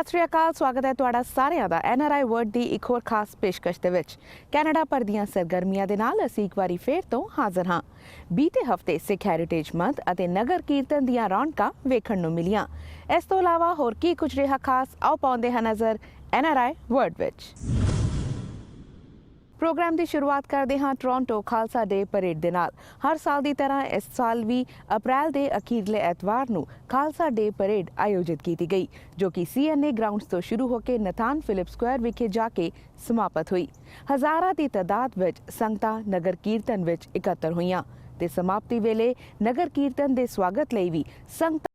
सत श्री अकाल, स्वागत है तुहाडा सारिਆਂ ਦਾ NRI वर्ड ਦੀ ਇੱਕ ਹੋਰ ਖਾਸ ਪੇਸ਼ਕਸ਼ ਦੇ ਵਿੱਚ। ਕੈਨੇਡਾ ਭਰ ਦੀਆਂ ਸਰਗਰਮੀਆਂ ਦੇ ਨਾਲ ਅਸੀਂ ਇੱਕ ਵਾਰੀ ਫੇਰ ਤੋਂ ਹਾਜ਼ਰ ਹਾਂ। ਬੀਤੇ ਹਫਤੇ ਸਿੱਖ ਹੈਰੀਟੇਜ ਮੰਥ ਅਤੇ ਨਗਰ ਕੀਰਤਨ ਦੀਆਂ ਰੌਣਕਾਂ ਵੇਖਣ ਨੂੰ ਮਿਲੀਆਂ। ਇਸ ਤੋਂ ਇਲਾਵਾ ਹੋਰ ਕੀ ਕੁਝ ਰਿਹਾ ਖਾਸ, ਆਓ ਪਾਉਂਦੇ ਹਾਂ ਨਜ਼ਰ NRI वर्ड ਵਿੱਚ। प्रोग्राम की शुरुआत करते हाँ टोरंटो खालसा डे परेड के नाल। हर साल की तरह इस साल भी अप्रैल के अखीरले एतवार को खालसा डे परेड आयोजित की गई, जो कि CNA ग्राउंड्स तो शुरू होकर नथान फिलिप स्क्वायर विखे जाके समाप्त हुई। हज़ारां की तादाद विच संगतां नगर कीर्तन विच इकट्ठा हुईयां ते समाप्ति वेले नगर कीर्तन के स्वागत लई भी संगतां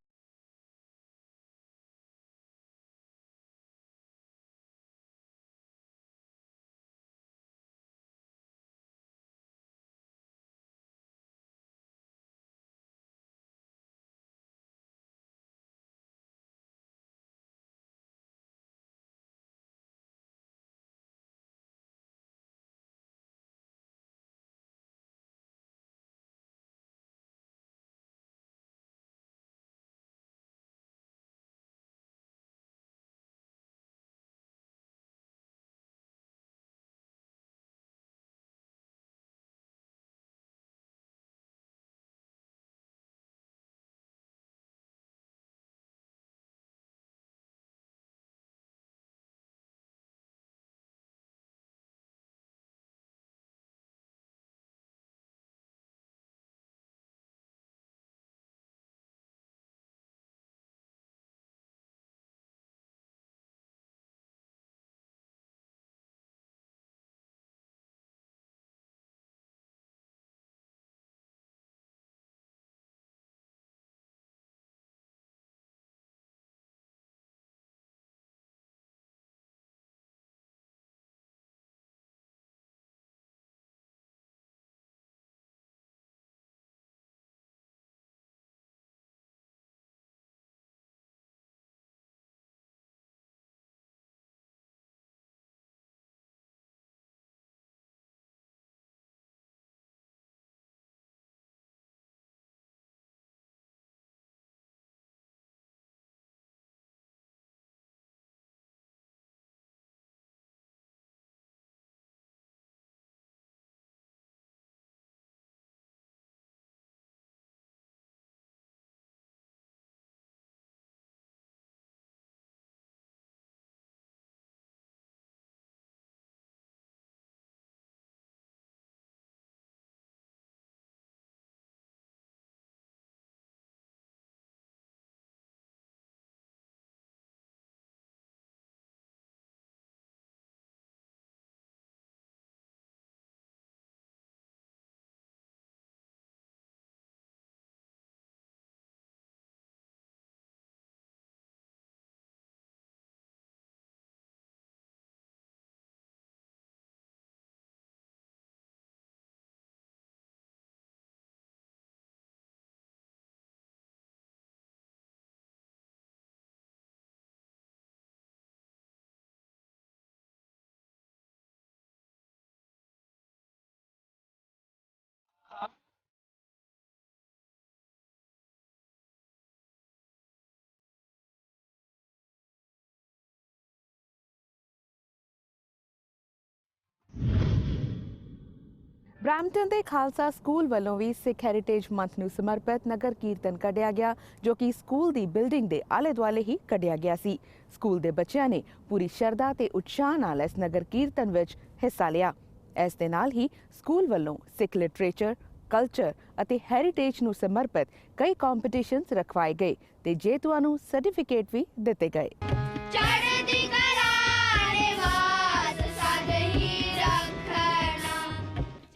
ब्रैम्पटन के खालसा स्कूल वालों भी सिख हैरीटेज मंथ ਨੂੰ समर्पित नगर कीर्तन कढ़िया गया, जो कि स्कूल की बिल्डिंग के आले दुआले ही कढ़िया गया सी। स्कूल के बच्चों ने पूरी शरधा ते उत्साह नाल इस नगर कीर्तन विच हिस्सा लिया। इस दे नाल ही स्कूल वालों सिख लिटरेचर, कल्चर ਅਤੇ हैरीटेज ਨੂੰ समर्पित कई कॉम्पीटिशनस रखवाए गए ते जेतुआं ਨੂੰ सर्टिफिकेट भी दिते गए।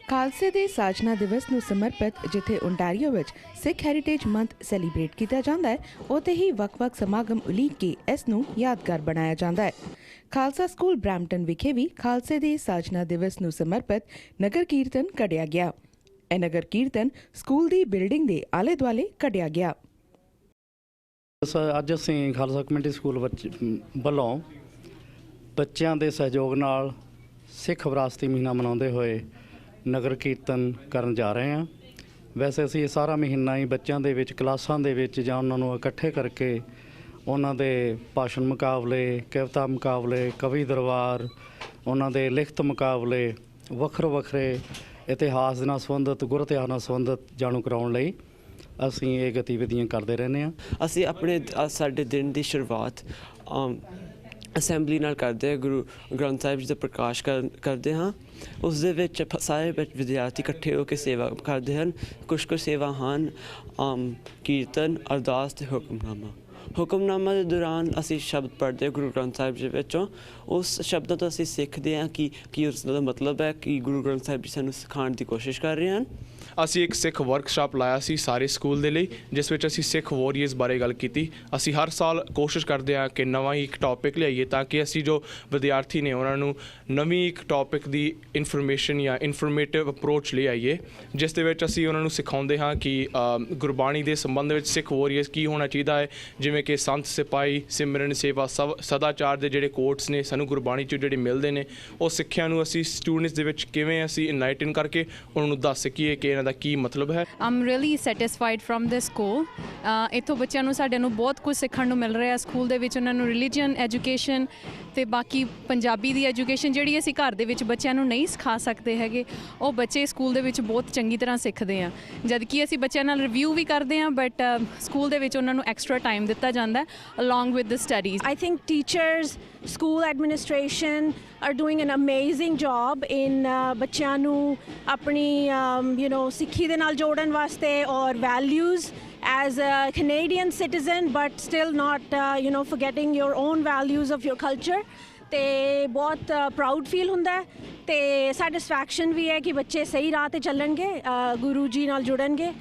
खालसे दे साजना दिवस ਨੂੰ समर्पित जिथे ओंटारियो विच सिख हैरीटेज मंथ सैलीब्रेट किया जाता है, उत्थे ही वक्-वक् समागम उलीक के इस नूं यादगार बनाया जाता है। खालसा स्कूल ब्रैम्पटन विखे भी खालसे दे साजना दिवस ਨੂੰ समर्पित नगर कीर्तन कढ़िया गया। ਇਹ नगर कीर्तन स्कूल ਦੀ बिल्डिंग ਦੇ आले दुआले कढ़िया गया। ਅੱਜ ਅਸੀਂ ਖਾਲਸਾ ਕਮਿਊਨਿਟੀ ਸਕੂਲ ਵੱਲੋਂ ਬੱਚਿਆਂ ਦੇ ਸਹਿਯੋਗ ਨਾਲ ਸਿੱਖ ਵਿਰਾਸਤੀ ਮਹੀਨਾ ਮਨਾਉਂਦੇ ਹੋਏ ਨਗਰ ਕੀਰਤਨ ਕਰਨ ਜਾ ਰਹੇ ਹਾਂ। ਵੈਸੇ ਅਸੀਂ ਇਹ ਸਾਰਾ ਮਹੀਨਾ ਹੀ ਬੱਚਿਆਂ ਦੇ ਵਿੱਚ ਕਲਾਸਾਂ ਦੇ ਵਿੱਚ ਜਾਂ ਉਹਨਾਂ ਨੂੰ ਇਕੱਠੇ ਕਰਕੇ ਉਹਨਾਂ ਦੇ ਭਾਸ਼ਣ ਮੁਕਾਬਲੇ, ਕਵਿਤਾ ਮੁਕਾਬਲੇ, ਕਵੀ ਦਰਬਾਰ, ਉਹਨਾਂ ਦੇ ਲਿਖਤ ਮੁਕਾਬਲੇ, ਵੱਖਰੇ ਵੱਖਰੇ ਇਤਿਹਾਸ ਦੇ ਨਾਲ ਸੰਬੰਧਿਤ, ਗੁਰ ਇਤਿਹਾਸ ਨਾਲ ਸੰਬੰਧਿਤ ਜਾਣੂ ਕਰਾਉਣ ਲਈ ਅਸੀਂ ਇਹ ਗਤੀਵਿਧੀਆਂ ਕਰਦੇ ਰਹਿੰਦੇ ਹਾਂ। ਅਸੀਂ ਸਾਡੇ ਦਿਨ ਦੀ ਸ਼ੁਰੂਆਤ ਅਸੈਂਬਲੀ ਨਾਲ ਕਰਦੇ ਹਾਂ, ਗੁਰੂ ਗ੍ਰੰਥ ਸਾਹਿਬ ਜੀ ਦਾ ਪ੍ਰਕਾਸ਼ ਕਰਦੇ ਹਾਂ। ਉਸ ਦੇ ਵਿੱਚ ਸਾਰੇ ਵਿਦਿਆਰਥੀ ਇਕੱਠੇ ਹੋ ਕੇ ਸੇਵਾ ਕਰਦੇ ਹਨ। ਕੁਛ ਸੇਵਾ ਹਨ ਕੀਰਤਨ, ਅਰਦਾਸ ਅਤੇ ਹੁਕਮਨਾਮਾ। ਹੁਕਮਨਾਮਾ ਦੇ ਦੌਰਾਨ ਅਸੀਂ ਸ਼ਬਦ ਪੜ੍ਹਦੇ ਹਾਂ ਗੁਰੂ ਗ੍ਰੰਥ ਸਾਹਿਬ ਜੀ ਵਿੱਚੋਂ। ਉਸ ਸ਼ਬਦਾਂ ਤੋਂ ਅਸੀਂ ਸਿੱਖਦੇ ਹਾਂ ਕਿ ਉਸ ਦਾ ਮਤਲਬ ਹੈ, ਕਿ ਗੁਰੂ ਗ੍ਰੰਥ ਸਾਹਿਬ ਜੀ ਸਾਨੂੰ ਸਿਖਾਉਣ ਦੀ ਕੋਸ਼ਿਸ਼ ਕਰ ਰਹੇ ਹਨ। ਅਸੀਂ ਇੱਕ ਸਿੱਖ ਵਰਕਸ਼ਾਪ ਲਾਇਆ ਸੀ ਸਾਰੇ ਸਕੂਲ ਦੇ ਲਈ, ਜਿਸ ਵਿੱਚ ਅਸੀਂ ਸਿੱਖ ਵੋਰੀਅਰਸ ਬਾਰੇ ਗੱਲ ਕੀਤੀ। ਅਸੀਂ ਹਰ ਸਾਲ ਕੋਸ਼ਿਸ਼ ਕਰਦੇ ਹਾਂ ਕਿ ਨਵਾਂ ਹੀ ਇੱਕ ਟੌਪਿਕ ਲਿਆਈਏ, ਤਾਂ ਕਿ ਅਸੀਂ ਜੋ ਵਿਦਿਆਰਥੀ ਨੇ ਉਹਨਾਂ ਨੂੰ ਨਵੀਂ ਇੱਕ ਟੌਪਿਕ ਦੀ ਇਨਫੋਰਮੇਸ਼ਨ ਜਾਂ ਇਨਫੋਰਮੇਟਿਵ ਅਪਰੋਚ ਲੈ ਆਈਏ, ਜਿਸ ਦੇ ਵਿੱਚ ਅਸੀਂ ਉਹਨਾਂ ਨੂੰ ਸਿਖਾਉਂਦੇ ਹਾਂ ਕਿ ਗੁਰਬਾਣੀ ਦੇ ਸੰਬੰਧ ਵਿੱਚ ਸਿੱਖ ਵੋਰੀਅਰਸ ਕੀ ਹੋਣਾ ਚਾਹੀਦਾ ਹੈ, ਜਿਵੇਂ ਕਿ ਸੰਤ ਸਿਪਾਹੀ, ਸਿਮਰਨ ਸੇਵਾ, ਸਦਾਚਾਰ ਦੇ ਜਿਹੜੇ ਕੋਟਸ ਨੇ ਸਾਨੂੰ ਗੁਰਬਾਣੀ 'ਚ ਜਿਹੜੇ ਮਿਲਦੇ ਨੇ, ਉਹ ਸਿੱਖਿਆ ਨੂੰ ਅਸੀਂ ਸਟੂਡੈਂਟਸ ਦੇ ਵਿੱਚ ਕਿਵੇਂ ਅਸੀਂ ਇਨਲਾਈਟਨ ਕਰਕੇ ਉਹਨਾਂ ਨੂੰ ਦੱਸ ਸਕੀਏ ਕਿ ਇਹਨਾਂ ਦਾ ਕੀ ਮਤਲਬ ਹੈ। I'm really satisfied from this school. ਇੱਥੋਂ ਬੱਚਿਆਂ ਨੂੰ ਸਾਡੇ ਨੂੰ ਬਹੁਤ ਕੁਝ ਸਿੱਖਣ ਨੂੰ ਮਿਲ ਰਿਹਾ। ਸਕੂਲ ਦੇ ਵਿੱਚ ਉਹਨਾਂ ਨੂੰ ਰਿਲੀਜੀਅਨ ਐਜੂਕੇਸ਼ਨ ਅਤੇ ਬਾਕੀ ਪੰਜਾਬੀ ਦੀ ਐਜੂਕੇਸ਼ਨ ਜਿਹੜੀ ਅਸੀਂ ਘਰ ਦੇ ਵਿੱਚ ਬੱਚਿਆਂ ਨੂੰ ਨਹੀਂ ਸਿਖਾ ਸਕਦੇ ਹੈਗੇ, ਉਹ ਬੱਚੇ ਸਕੂਲ ਦੇ ਵਿੱਚ ਬਹੁਤ ਚੰਗੀ ਤਰ੍ਹਾਂ ਸਿੱਖਦੇ ਆ। ਜਦ ਕਿ ਅਸੀਂ ਬੱਚਿਆਂ ਨਾਲ ਰਿਵਿਊ ਵੀ ਕਰਦੇ ਹਾਂ, ਬਟ ਸਕੂਲ ਦੇ ਵਿੱਚ ਉਹਨਾਂ ਨੂੰ ਐਕਸਟਰਾ ਟਾਈਮ ਦਿੱਤਾ ਜਾਂਦਾ along with the studies. I think teachers, school administration are doing an amazing job in ਬੱਚਿਆਂ ਨੂੰ ਆਪਣੀ ਸਿੱਖੀ ਦੇ ਨਾਲ ਜੋੜਨ ਵਾਸਤੇ ਔਰ values as a Canadian citizen but still not forgetting your own values of your culture। ਤੇ ਬਹੁਤ ਪ੍ਰਾਊਡ ਫੀਲ ਹੁੰਦਾ ਤੇ ਸੈਟਿਸਫੈਕਸ਼ਨ ਵੀ ਹੈ ਕਿ ਬੱਚੇ ਸਹੀ ਰਾਹ ਤੇ ਚੱਲਣਗੇ, ਗੁਰੂ ਜੀ ਨਾਲ ਜੁੜਨਗੇ।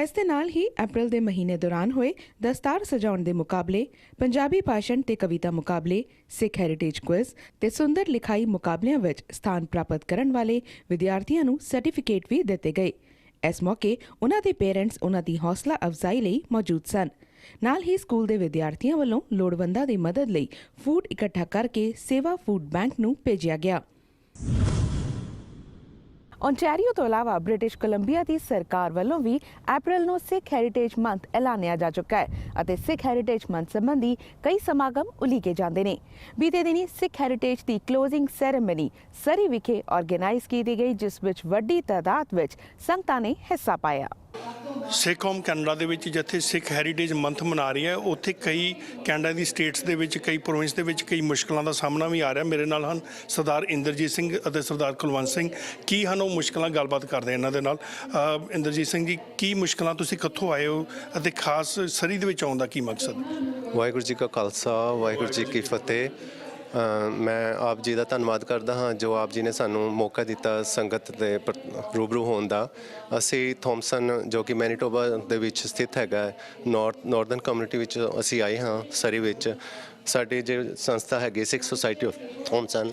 ਇਸ ਦੇ ਨਾਲ ਹੀ ਅਪ੍ਰੈਲ ਦੇ ਮਹੀਨੇ ਦੌਰਾਨ ਹੋਏ ਦਸਤਾਰ ਸਜਾਉਣ ਦੇ ਮੁਕਾਬਲੇ, ਪੰਜਾਬੀ ਭਾਸ਼ਣ ਤੇ ਕਵਿਤਾ ਮੁਕਾਬਲੇ, ਸਿੱਖ ਹੈਰੀਟੇਜ ਕੁਇਜ਼ ਤੇ ਸੁੰਦਰ ਲਿਖਾਈ ਮੁਕਾਬਲਿਆਂ ਵਿੱਚ ਸਥਾਨ ਪ੍ਰਾਪਤ ਕਰਨ ਵਾਲੇ ਵਿਦਿਆਰਥੀਆਂ ਨੂੰ ਸਰਟੀਫਿਕੇਟ ਵੀ ਦਿੱਤੇ ਗਏ। ਇਸ ਮੌਕੇ ਉਹਨਾਂ ਦੇ ਪੇਰੈਂਟਸ ਉਹਨਾਂ ਦੀ ਹੌਸਲਾ ਅਫਜ਼ਾਈ ਲਈ ਮੌਜੂਦ ਸਨ। ਨਾਲ ਹੀ ਸਕੂਲ ਦੇ ਵਿਦਿਆਰਥੀਆਂ ਵੱਲੋਂ ਲੋੜਵੰਦਾਂ ਦੀ ਮਦਦ ਲਈ ਫੂਡ ਇਕੱਠਾ ਕਰਕੇ ਸੇਵਾ ਫੂਡ ਬੈਂਕ ਨੂੰ ਭੇਜਿਆ ਗਿਆ। ਓਨਟਾਰੀਓ ਤੋਂ ਇਲਾਵਾ ਬ੍ਰਿਟਿਸ਼ ਕੋਲੰਬੀਆ ਦੀ ਸਰਕਾਰ ਵੱਲੋਂ ਵੀ ਅਪ੍ਰੈਲ ਨੂੰ ਸਿੱਖ ਹੈਰੀਟੇਜ ਮੰਥ ਐਲਾਨਿਆ ਜਾ ਚੁੱਕਾ ਹੈ ਅਤੇ ਸਿੱਖ ਹੈਰੀਟੇਜ ਮੰਥ ਸੰਬੰਧੀ ਕਈ ਸਮਾਗਮ ਉਲੀਕੇ ਜਾਂਦੇ ਨੇ। ਬੀਤੇ ਦਿਨੀ ਸਿੱਖ ਹੈਰੀਟੇਜ ਦੀ ਕਲੋਜ਼ਿੰਗ ਸੈਰੇਮਨੀ ਸਰੀ ਵਿਖੇ ਆਰਗੇਨਾਈਜ਼ ਕੀਤੀ ਗਈ, ਜਿਸ ਵਿੱਚ ਵੱਡੀ ਤਾਦਾਦ ਵਿੱਚ ਸੰਗਤਾਂ ਨੇ ਹਿੱਸਾ ਪਾਇਆ। ਸਿੱਖ ਕੌਮ ਕੈਨੇਡਾ ਦੇ ਵਿੱਚ ਜਿੱਥੇ ਸਿੱਖ ਹੈਰੀਟੇਜ ਮੰਥ ਮਨਾ ਰਹੀ ਹੈ, ਉੱਥੇ ਕਈ ਕੈਨੇਡਾ ਦੀ ਸਟੇਟਸ ਦੇ ਵਿੱਚ, ਕਈ ਪ੍ਰੋਵਿੰਸ ਦੇ ਵਿੱਚ ਕਈ ਮੁਸ਼ਕਲਾਂ ਦਾ ਸਾਹਮਣਾ ਵੀ ਆ ਰਿਹਾ। ਮੇਰੇ ਨਾਲ ਹਨ ਸਰਦਾਰ ਇੰਦਰਜੀਤ ਸਿੰਘ ਅਤੇ ਸਰਦਾਰ ਕੁਲਵੰਤ ਸਿੰਘ। ਕੀ ਹਨ ਉਹ ਮੁਸ਼ਕਲਾਂ, ਗੱਲਬਾਤ ਕਰਦੇ ਇਹਨਾਂ ਦੇ ਨਾਲ। ਇੰਦਰਜੀਤ ਸਿੰਘ ਜੀ, ਕੀ ਮੁਸ਼ਕਲਾਂ, ਤੁਸੀਂ ਕਿੱਥੋਂ ਆਏ ਹੋ ਅਤੇ ਖਾਸ ਸਰੀ ਦੇ ਵਿੱਚ ਆਉਣ ਦਾ ਕੀ ਮਕਸਦ? ਵਾਹਿਗੁਰੂ ਜੀ ਕਾ ਖਾਲਸਾ, ਵਾਹਿਗੁਰੂ ਜੀ ਕੀ ਫਤਿਹ। ਮੈਂ ਆਪ ਜੀ ਦਾ ਧੰਨਵਾਦ ਕਰਦਾ ਹਾਂ ਜੋ ਆਪ ਜੀ ਨੇ ਸਾਨੂੰ ਮੌਕਾ ਦਿੱਤਾ ਸੰਗਤ ਦੇ ਰੂਬਰੂ ਹੋਣ ਦਾ। ਅਸੀਂ ਥੋਮਸਨ ਜੋ ਕਿ ਮੈਨੀਟੋਬਾ ਦੇ ਵਿੱਚ ਸਥਿਤ ਹੈਗਾ, ਨਾਰਥਰਨ ਕਮਿਊਨਿਟੀ ਵਿੱਚ ਅਸੀਂ ਆਏ ਹਾਂ ਸਰੀ ਵਿੱਚ। ਸਾਡੀ ਜੋ ਸੰਸਥਾ ਹੈਗੀ ਸਿੱਖ ਸੁਸਾਇਟੀ ਆਫ ਥੋਮਸਨ,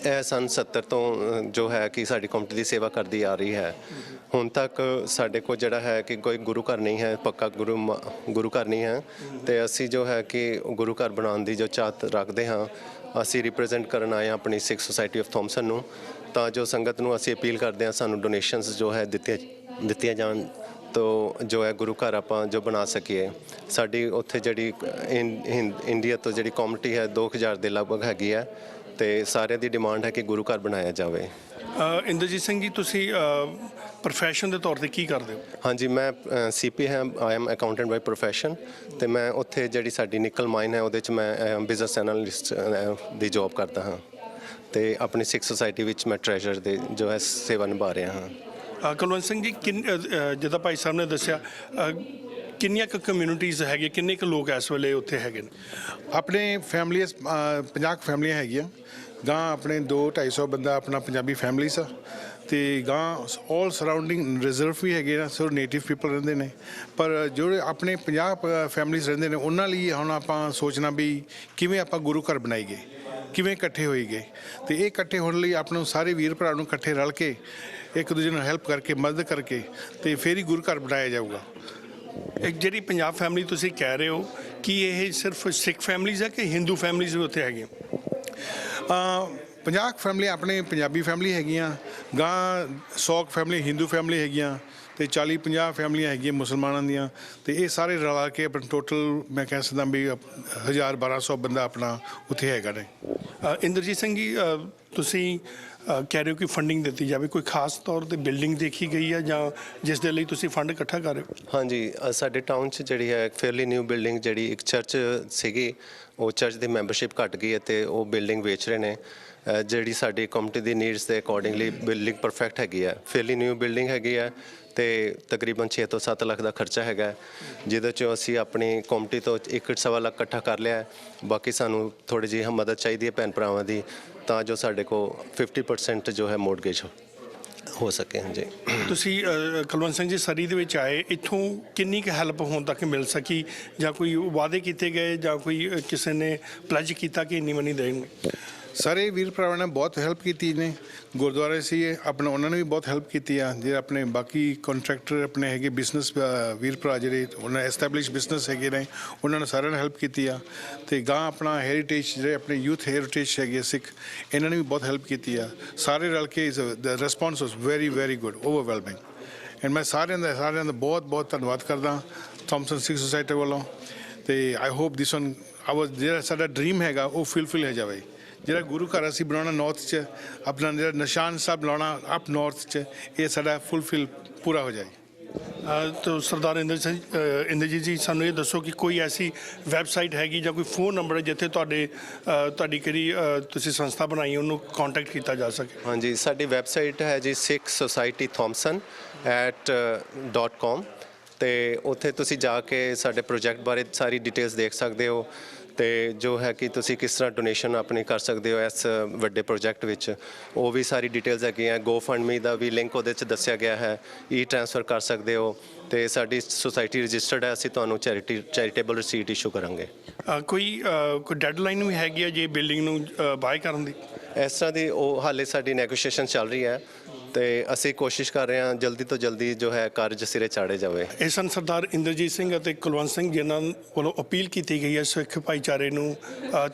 ਇਹ ਸੰਨ 70 ਤੋਂ ਜੋ ਹੈ ਕਿ ਸਾਡੀ ਕਮਿਊਨਿਟੀ ਦੀ ਸੇਵਾ ਕਰਦੀ ਆ ਰਹੀ ਹੈ। ਹੁਣ ਤੱਕ ਸਾਡੇ ਕੋਲ ਜਿਹੜਾ ਹੈ ਕਿ ਕੋਈ ਗੁਰੂ ਘਰ ਨਹੀਂ ਹੈ, ਪੱਕਾ ਗੁਰੂ ਘਰ ਨਹੀਂ ਹੈ, ਅਤੇ ਅਸੀਂ ਜੋ ਹੈ ਕਿ ਗੁਰੂ ਘਰ ਬਣਾਉਣ ਦੀ ਜੋ ਚਾਹਤ ਰੱਖਦੇ ਹਾਂ। ਅਸੀਂ ਰਿਪਰੈਜ਼ੈਂਟ ਕਰਨ ਆਏ ਹਾਂ ਆਪਣੀ ਸਿੱਖ ਸੁਸਾਇਟੀ ਆਫ ਥੋਮਸਨ ਨੂੰ, ਤਾਂ ਜੋ ਸੰਗਤ ਨੂੰ ਅਸੀਂ ਅਪੀਲ ਕਰਦੇ ਹਾਂ ਸਾਨੂੰ ਡੋਨੇਸ਼ਨਸ ਜੋ ਹੈ ਦਿੱਤੀਆਂ ਜਾਣ, ਤੋਂ ਜੋ ਹੈ ਗੁਰੂ ਘਰ ਆਪਾਂ ਜੋ ਬਣਾ ਸਕੀਏ। ਸਾਡੀ ਉੱਥੇ ਜਿਹੜੀ ਇੰਡੀਆ ਤੋਂ ਜਿਹੜੀ ਕਮਿਊਨਿਟੀ ਹੈ 2000 ਦੇ ਲਗਭਗ ਹੈਗੀ ਹੈ, ਅਤੇ ਸਾਰਿਆਂ ਦੀ ਡਿਮਾਂਡ ਹੈ ਕਿ ਗੁਰੂ ਘਰ ਬਣਾਇਆ ਜਾਵੇ। ਇੰਦਰਜੀਤ ਸਿੰਘ ਜੀ, ਤੁਸੀਂ ਪ੍ਰੋਫੈਸ਼ਨ ਦੇ ਤੌਰ ਤੇ ਕੀ ਕਰਦੇ ਹੋ? ਹਾਂਜੀ, ਮੈਂ CP ਹਾਂ, I am accountant by profession, ਅਤੇ ਮੈਂ ਉੱਥੇ ਜਿਹੜੀ ਸਾਡੀ ਨਿਕਲ ਮਾਈਨ ਹੈ ਉਹਦੇ 'ਚ ਮੈਂ ਬਿਜ਼ਨਸ ਐਨਾਲਿਸਟ ਦੀ ਜੋਬ ਕਰਦਾ ਹਾਂ, ਅਤੇ ਆਪਣੀ ਸਿੱਖ ਸੁਸਾਇਟੀ ਵਿੱਚ ਮੈਂ ਟਰੈਜਰ ਦੇ ਜੋ ਹੈ ਸੇਵਾ ਨਿਭਾ ਰਿਹਾ ਹਾਂ। ਕੁਲਵੰਤ ਸਿੰਘ ਜੀ, ਜਿੱਦਾਂ ਭਾਈ ਸਾਹਿਬ ਨੇ ਦੱਸਿਆ, ਕਿੰਨੀਆਂ ਕੁ ਕਮਿਊਨਿਟੀਜ਼ ਹੈਗੇ, ਕਿੰਨੇ ਕੁ ਲੋਕ ਇਸ ਵੇਲੇ ਉੱਥੇ ਹੈਗੇ ਨੇ? ਆਪਣੇ ਫੈਮਲੀਆਂ 50 ਫੈਮਲੀਆਂ ਹੈਗੀਆਂ ਗਾਂ, ਆਪਣੇ 200-250 ਬੰਦਾ ਆਪਣਾ ਪੰਜਾਬੀ ਫੈਮਲੀਜ਼ ਆ, ਅਤੇ ਗਾਂ ਆਲ ਸਰਾਊਂਡਿੰਗ ਰਿਜ਼ਰਵ ਵੀ ਹੈਗੇ ਨਾ, ਸੋ ਨੇਟਿਵ ਪੀਪਲ ਰਹਿੰਦੇ ਨੇ। ਪਰ ਜਿਹੜੇ ਆਪਣੇ 50 ਫੈਮਲੀਜ਼ ਰਹਿੰਦੇ ਨੇ ਉਹਨਾਂ ਲਈ ਹੁਣ ਆਪਾਂ ਸੋਚਣਾ ਵੀ ਕਿਵੇਂ ਆਪਾਂ ਗੁਰੂ ਘਰ ਬਣਾਈਏ, ਕਿਵੇਂ ਇਕੱਠੇ ਹੋਈਏ। ਅਤੇ ਇਹ ਇਕੱਠੇ ਹੋਣ ਲਈ ਆਪਾਂ ਨੂੰ ਸਾਰੇ ਵੀਰ ਭਰਾ ਨੂੰ ਇਕੱਠੇ ਰਲ ਕੇ ਇੱਕ ਦੂਜੇ ਨੂੰ ਹੈਲਪ ਕਰਕੇ, ਮਦਦ ਕਰਕੇ, ਅਤੇ ਫਿਰ ਹੀ ਗੁਰੂ ਘਰ ਬਣਾਇਆ ਜਾਊਗਾ। ਇੱਕ ਜਿਹੜੀ 50 ਫੈਮਲੀ ਤੁਸੀਂ ਕਹਿ ਰਹੇ ਹੋ, ਕੀ ਇਹ ਸਿਰਫ ਸਿੱਖ ਫੈਮਲੀਜ਼ ਹੈ ਕਿ ਹਿੰਦੂ ਫੈਮਲੀਜ਼ ਵੀ ਉੱਥੇ ਹੈਗੀਆਂ? 50 ਫੈਮਲੀਆਂ ਆਪਣੇ ਪੰਜਾਬੀ ਫੈਮਿਲੀ ਹੈਗੀਆਂ, ਗਾਂ 100 ਫੈਮਿਲੀ ਹਿੰਦੂ ਫੈਮਿਲੀ ਹੈਗੀਆਂ ਤੇ 40-50 ਫੈਮਲੀਆਂ ਹੈਗੀਆਂ ਮੁਸਲਮਾਨਾਂ ਦੀਆਂ, ਤੇ ਇਹ ਸਾਰੇ ਰਲਾ ਕੇ ਆਪਣਾ ਟੋਟਲ ਮੈਂ ਕਹਿ ਸਕਦਾ ਵੀ 1000-1200 ਬੰਦਾ ਆਪਣਾ ਉੱਥੇ ਹੈਗਾ ਨੇ। ਇੰਦਰਜੀਤ ਸਿੰਘ ਜੀ, ਤੁਸੀਂ ਕਹਿ ਰਹੇ ਹੋ ਕਿ ਫੰਡਿੰਗ ਦਿੱਤੀ ਜਾਵੇ, ਕੋਈ ਖਾਸ ਤੌਰ ਤੇ ਬਿਲਡਿੰਗ ਦੇਖੀ ਗਈ ਹੈ ਜਾਂ ਜਿਸ ਦੇ ਲਈ ਤੁਸੀਂ ਫੰਡ ਇਕੱਠਾ ਕਰ ਰਹੇ ਹੋ? ਹਾਂਜੀ, ਸਾਡੇ ਟਾਊਨ 'ਚ ਜਿਹੜੀ ਹੈ ਫੇਅਰਲੀ ਨਿਊ ਬਿਲਡਿੰਗ, ਜਿਹੜੀ ਇੱਕ ਚਰਚ ਸੀਗੀ, ਉਹ ਚਰਚ ਦੀ ਮੈਂਬਰਸ਼ਿਪ ਘਟ ਗਈ ਹੈ ਤੇ ਉਹ ਬਿਲਡਿੰਗ ਵੇਚ ਰਹੇ ਨੇ। ਜਿਹੜੀ ਸਾਡੀ ਕਮਿਊਨਿਟੀ ਦੀ ਨੀਡਸ ਦੇ ਅਕੋਰਡਿੰਗਲੀ ਬਿਲਡਿੰਗ ਪਰਫੈਕਟ ਹੈਗੀ ਹੈ, ਫੇਅਰਲੀ ਨਿਊ ਬਿਲਡਿੰਗ ਹੈਗੀ ਹੈ ਤੇ ਤਕਰੀਬਨ 6 ਤੋਂ 7 ਲੱਖ ਦਾ ਖਰਚਾ ਹੈਗਾ, ਜਿਹਦੇ 'ਚੋਂ ਅਸੀਂ ਆਪਣੀ ਕਮਿਊਨਿਟੀ ਤੋਂ 1.25 ਲੱਖ ਇਕੱਠਾ ਕਰ ਲਿਆ। ਬਾਕੀ ਸਾਨੂੰ ਥੋੜ੍ਹੀ ਜਿਹੀ ਮਦਦ ਚਾਹੀਦੀ ਹੈ ਭੈਣ ਭਰਾਵਾਂ ਦੀ, ਤਾਂ ਜੋ ਸਾਡੇ ਕੋਲ 50% ਜੋ ਹੈ ਮੋਰਟਗੇਜ ਹੋ ਸਕੇ। ਹਾਂਜੀ, ਤੁਸੀਂ ਕੁਲਵੰਤ ਸਿੰਘ ਜੀ ਸਰੀ ਦੇ ਵਿੱਚ ਆਏ, ਇੱਥੋਂ ਕਿੰਨੀ ਕੁ ਹੈਲਪ ਹੁਣ ਤੱਕ ਮਿਲ ਸਕੀ, ਜਾਂ ਕੋਈ ਵਾਅਦੇ ਕੀਤੇ ਗਏ ਜਾਂ ਕੋਈ ਕਿਸੇ ਨੇ ਪਲੱਜ ਕੀਤਾ ਕਿ ਇੰਨੀ ਮਨੀ ਦੇਣਗੇ? ਸਾਰੇ ਵੀਰ ਭਰਾਵਾਂ ਨੇ ਬਹੁਤ ਹੈਲਪ ਕੀਤੀ ਨੇ, ਗੁਰਦੁਆਰੇ ਸੀ ਆਪਣਾ ਉਹਨਾਂ ਨੇ ਵੀ ਬਹੁਤ ਹੈਲਪ ਕੀਤੀ ਆ। ਜਿਹੜੇ ਆਪਣੇ ਬਾਕੀ ਕੰਟਰੈਕਟਰ ਆਪਣੇ ਹੈਗੇ ਬਿਜ਼ਨਸ ਵੀਰ ਭਰਾ ਜਿਹੜੇ ਉਹਨਾਂ ਐਸਟੈਬਲਿਸ਼ ਬਿਜ਼ਨਸ ਹੈਗੇ ਨੇ, ਉਹਨਾਂ ਨੇ ਸਾਰਿਆਂ ਨੇ ਹੈਲਪ ਕੀਤੀ ਆ। ਤੇ ਗਾਂ ਆਪਣਾ ਹੈਰੀਟੇਜ ਜਿਹੜੇ ਆਪਣੇ ਯੂਥ ਹੈਰੀਟੇਜ ਹੈਗੇ ਸਿੱਖ, ਇਹਨਾਂ ਨੇ ਵੀ ਬਹੁਤ ਹੈਲਪ ਕੀਤੀ ਆ। ਸਾਰੇ ਰਲ ਕੇ the response was very good, overwhelming. And ਮੈਂ ਸਾਰਿਆਂ ਦਾ ਬਹੁਤ ਧੰਨਵਾਦ ਕਰਦਾ ਥੋਮਸਨ ਸਿੱਖ ਸੁਸਾਇਟੀ ਵੱਲੋਂ। ਤੇ ਆਈ ਹੋਪ ਦਿਸ ਵਨ ਜਿਹੜਾ ਸਾਡਾ ਡ੍ਰੀਮ ਹੈਗਾ ਉਹ ਫੁਲਫਿਲ ਹੋ ਜਾਵੇ। ਜਿਹੜਾ ਗੁਰੂ ਘਰ ਅਸੀਂ ਬਣਾਉਣਾ ਨਾਰਥ 'ਚ, ਆਪਣਾ ਜਿਹੜਾ ਨਿਸ਼ਾਨ ਸਾਹਿਬ ਲਾਉਣਾ ਅਪ ਨਾਰਥ 'ਚ, ਇਹ ਸਾਡਾ ਫੁਲਫਿਲ ਪੂਰਾ ਹੋ ਜਾਏ। ਤਾਂ ਸਰਦਾਰ ਇੰਦਰਜੀਤ ਜੀ, ਸਾਨੂੰ ਇਹ ਦੱਸੋ ਕਿ ਕੋਈ ਐਸੀ ਵੈਬਸਾਈਟ ਹੈਗੀ ਜਾਂ ਕੋਈ ਫੋਨ ਨੰਬਰ ਹੈ ਜਿੱਥੇ ਤੁਹਾਡੀ ਕਿਹੜੀ ਤੁਸੀਂ ਸੰਸਥਾ ਬਣਾਈ ਉਹਨੂੰ ਕੰਟੈਕਟ ਕੀਤਾ ਜਾ ਸਕੇ? ਹਾਂਜੀ, ਸਾਡੀ ਵੈਬਸਾਈਟ ਹੈ ਜੀ sikhsocietythomson@.com, ਤੇ ਉੱਥੇ ਤੁਸੀਂ ਜਾ ਕੇ ਸਾਡੇ ਪ੍ਰੋਜੈਕਟ ਬਾਰੇ ਸਾਰੀ ਡਿਟੇਲਸ ਦੇਖ ਸਕਦੇ ਹੋ, ਤੇ ਜੋ ਹੈ ਕਿ ਤੁਸੀਂ ਕਿਸ ਤਰ੍ਹਾਂ ਡੋਨੇਸ਼ਨ ਆਪਣੀ ਕਰ ਸਕਦੇ ਹੋ ਇਸ ਵੱਡੇ ਪ੍ਰੋਜੈਕਟ ਵਿੱਚ, ਉਹ ਵੀ ਸਾਰੀ ਡਿਟੇਲਸ ਹੈਗੀਆਂ। GoFundMe ਦਾ ਵੀ ਲਿੰਕ ਉਹਦੇ 'ਚ ਦੱਸਿਆ ਗਿਆ ਹੈ, ਟ੍ਰਾਂਸਫਰ ਕਰ ਸਕਦੇ ਹੋ। ਤੇ ਸਾਡੀ ਸੁਸਾਇਟੀ ਰਜਿਸਟਰਡ ਹੈ, ਅਸੀਂ ਤੁਹਾਨੂੰ ਚੈਰੀਟੇਬਲ ਰਸੀਟ ਇਸ਼ੂ ਕਰਾਂਗੇ। ਕੋਈ ਡੈਡਲਾਈਨ ਵੀ ਹੈਗੀ ਹੈ ਜੇ ਬਿਲਡਿੰਗ ਨੂੰ ਬਾਏ ਕਰਨ ਦੀ? ਇਸ ਤਰ੍ਹਾਂ ਦੀ ਉਹ ਹਾਲੇ ਸਾਡੀ ਨੈਗੋਸ਼ੀਏਸ਼ਨ ਚੱਲ ਰਹੀ ਹੈ, ਤੇ ਅਸੀਂ ਕੋਸ਼ਿਸ਼ ਕਰ ਰਹੇ ਹਾਂ ਜਲਦੀ ਤੋਂ ਜਲਦੀ ਜੋ ਹੈ ਕਾਰਜ ਸਿਰੇ ਚਾੜੇ ਜਾਵੇ। ਇਹ ਸਨ ਸਰਦਾਰ ਇੰਦਰਜੀਤ ਸਿੰਘ ਅਤੇ ਕੁਲਵੰਤ ਸਿੰਘ, ਜਿਨ੍ਹਾਂ ਵੱਲੋਂ ਅਪੀਲ ਕੀਤੀ ਗਈ ਹੈ ਸਿੱਖ ਭਾਈਚਾਰੇ ਨੂੰ,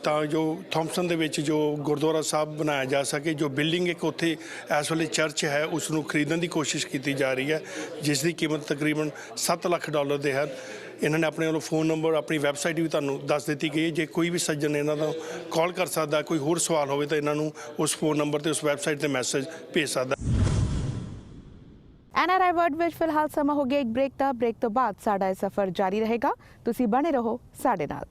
ਤਾਂ ਜੋ ਥੋਮਸਨ ਦੇ ਵਿੱਚ ਜੋ ਗੁਰਦੁਆਰਾ ਸਾਹਿਬ ਬਣਾਇਆ ਜਾ ਸਕੇ। ਜੋ ਬਿਲਡਿੰਗ ਇੱਕ ਉੱਥੇ ਇਸ ਵੇਲੇ ਚਰਚ ਹੈ, ਉਸ ਨੂੰ ਖਰੀਦਣ ਦੀ ਕੋਸ਼ਿਸ਼ ਕੀਤੀ ਜਾ ਰਹੀ ਹੈ, ਜਿਸ ਦੀ ਕੀਮਤ ਤਕਰੀਬਨ $7 ਲੱਖ ਦੇ ਹੈ। ਇਹਨਾਂ ਨੇ ਆਪਣੇ ਵੱਲੋਂ ਫੋਨ ਨੰਬਰ, ਆਪਣੀ ਵੈਬਸਾਈਟ ਵੀ ਤੁਹਾਨੂੰ ਦੱਸ ਦਿੱਤੀ ਗਈ ਹੈ। ਜੇ ਕੋਈ ਵੀ ਸੱਜਣ ਇਹਨਾਂ ਦਾ ਕਾਲ ਕਰ ਸਕਦਾ, ਕੋਈ ਹੋਰ ਸਵਾਲ ਹੋਵੇ ਤਾਂ ਇਹਨਾਂ ਨੂੰ ਉਸ ਫੋਨ ਨੰਬਰ ਤੇ ਉਸ ਵੈਬਸਾਈਟ ਤੇ ਮੈਸੇਜ ਭੇਜ ਸਕਦਾ। NRI ਵਰਡ ਵਿੱਚ ਫਿਲਹਾਲ ਸਮਾਂ ਹੋ ਗਿਆ ਇੱਕ ਬ੍ਰੇਕ ਦਾ। ਬ੍ਰੇਕ ਤੋਂ ਬਾਅਦ ਸਾਡਾ ਇਹ ਸਫ਼ਰ ਜਾਰੀ ਰਹੇਗਾ, ਤੁਸੀਂ ਬਣੇ ਰਹੋ ਸਾਡੇ ਨਾਲ।